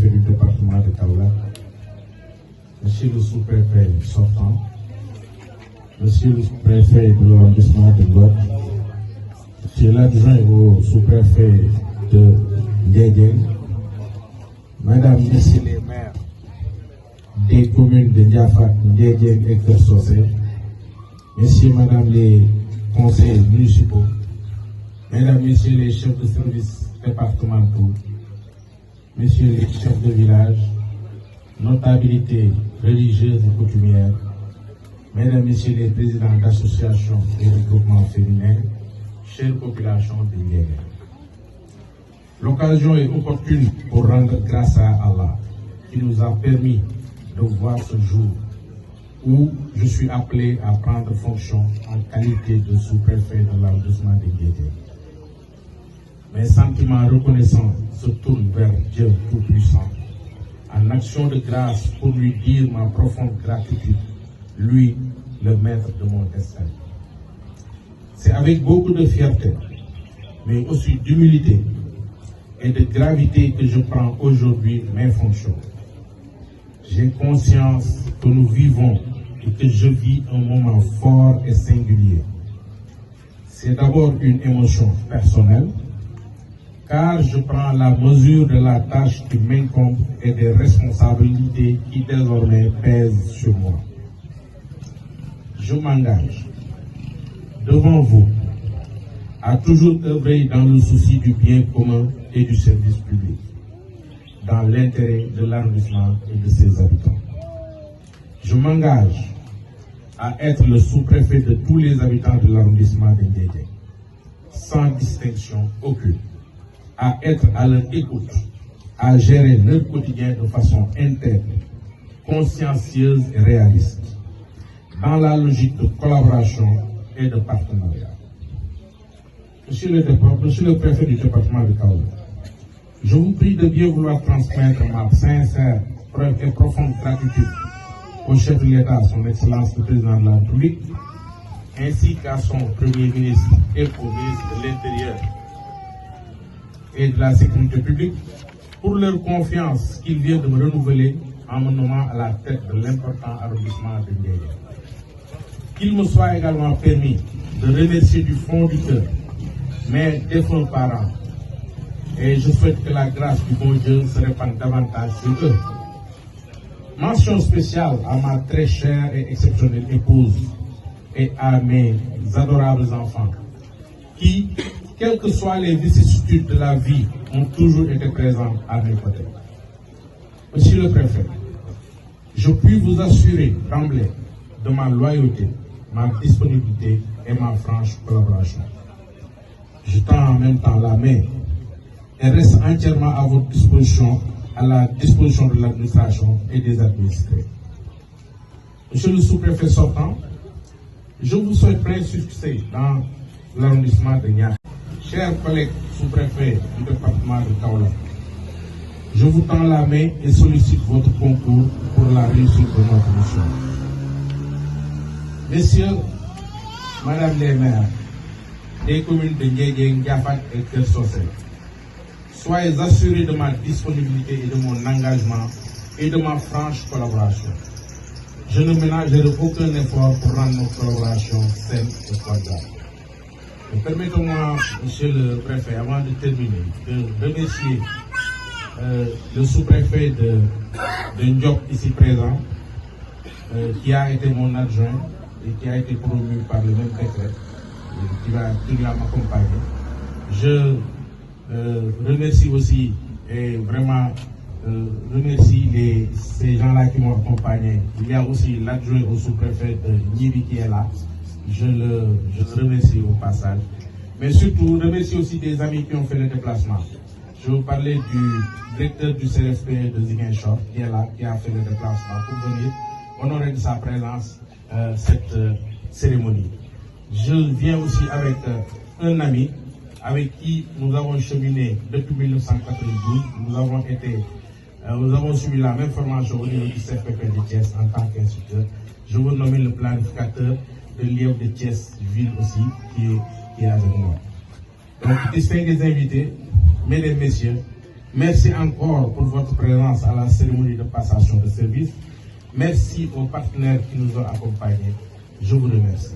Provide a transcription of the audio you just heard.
sous-préfet du département de Kaolack, monsieur le sous-préfet sortant, monsieur le sous-préfet de l'arrondissement de Ngor, monsieur l'adjoint au sous-préfet de Ndiédiène, madame, messieurs les maires des communes de Ndiafat, Ndiédiène et Keur Socé, messieurs, madame les conseillers municipaux, mesdames, messieurs les chefs de service départementaux, messieurs les chefs de village, notabilités religieuses et coutumières, mesdames, messieurs les présidents d'associations et de groupements féminins, chères populations de Ndiédiène. L'occasion est opportune pour rendre grâce à Allah qui nous a permis de voir ce jour où je suis appelé à prendre fonction en qualité de sous-préfet de l'arrondissement de Ndiédiène. Mes sentiments reconnaissants se tournent vers Dieu Tout-Puissant en action de grâce pour lui dire ma profonde gratitude, lui, le maître de mon destin. C'est avec beaucoup de fierté, mais aussi d'humilité et de gravité que je prends aujourd'hui mes fonctions. J'ai conscience que nous vivons et que je vis un moment fort et singulier. C'est d'abord une émotion personnelle, car je prends la mesure de la tâche qui m'incombe et des responsabilités qui désormais pèsent sur moi. Je m'engage devant vous à toujours œuvrer dans le souci du bien commun et du service public, dans l'intérêt de l'arrondissement et de ses habitants. Je m'engage à être le sous-préfet de tous les habitants de l'arrondissement de Ndiédiène, sans distinction aucune, à être à leur écoute, à gérer leur quotidien de façon intègre, consciencieuse et réaliste, dans la logique de collaboration et de partenariat. Monsieur le préfet du département de Kaolack, je vous prie de bien vouloir transmettre ma sincère et profonde gratitude au chef de l'État, son Excellence le Président de la République, ainsi qu'à son Premier ministre et au ministre de l'Intérieur et de la Sécurité publique, pour leur confiance qu'ils viennent de me renouveler en me nommant à la tête de l'important arrondissement de Ndiédiène. Qu'il me soit également permis de remercier du fond du cœur mes défunts parents, et je souhaite que la grâce du bon Dieu se répande davantage sur eux. Mention spéciale à ma très chère et exceptionnelle épouse et à mes adorables enfants qui, quelles que soient les vicissitudes de la vie, ont toujours été présents à mes côtés. Monsieur le préfet, je puis vous assurer d'emblée de ma loyauté, ma disponibilité et ma franche collaboration. Je tends en même temps la main et reste entièrement à votre disposition, à la disposition de l'administration et des administrés. Monsieur le sous-préfet sortant, je vous souhaite plein succès dans l'arrondissement de Niakhar. Chers collègues sous-préfets du département de Kaolack, je vous tends la main et sollicite votre concours pour la réussite de notre mission. Messieurs, madame les maires des communes de Ndiédiène, Ndiafat et Keur Socé, soyez assurés de ma disponibilité et de mon engagement et de ma franche collaboration. Je ne ménagerai aucun effort pour rendre notre collaboration saine et cordiale. Permettez-moi, monsieur le préfet, avant de terminer, de remercier le sous-préfet de Ndiop ici présent, qui a été mon adjoint et qui a été promu par le même décret, qui va m'accompagner. Je remercie aussi et vraiment remercie ces gens-là qui m'ont accompagné. Il y a aussi l'adjoint au sous-préfet de Nibi qui est là. Je le remercie au passage. Mais surtout, remercie aussi des amis qui ont fait le déplacement. Je vous parlais du directeur du CRFP de Ziguinchor qui est là, qui a fait le déplacement pour venir honorer de sa présence cette cérémonie. Je viens aussi avec un ami avec qui nous avons cheminé depuis 1992. Nous avons suivi la même formation au niveau du CFPP de Thiès en tant qu'instructeur. Je veux nommer le planificateur de l'IEF de Thiès, ville aussi, qui est avec moi. Donc, distingués invités, mesdames et messieurs, Merci encore pour votre présence à la cérémonie de passation de service. Merci aux partenaires qui nous ont accompagnés. Je vous remercie.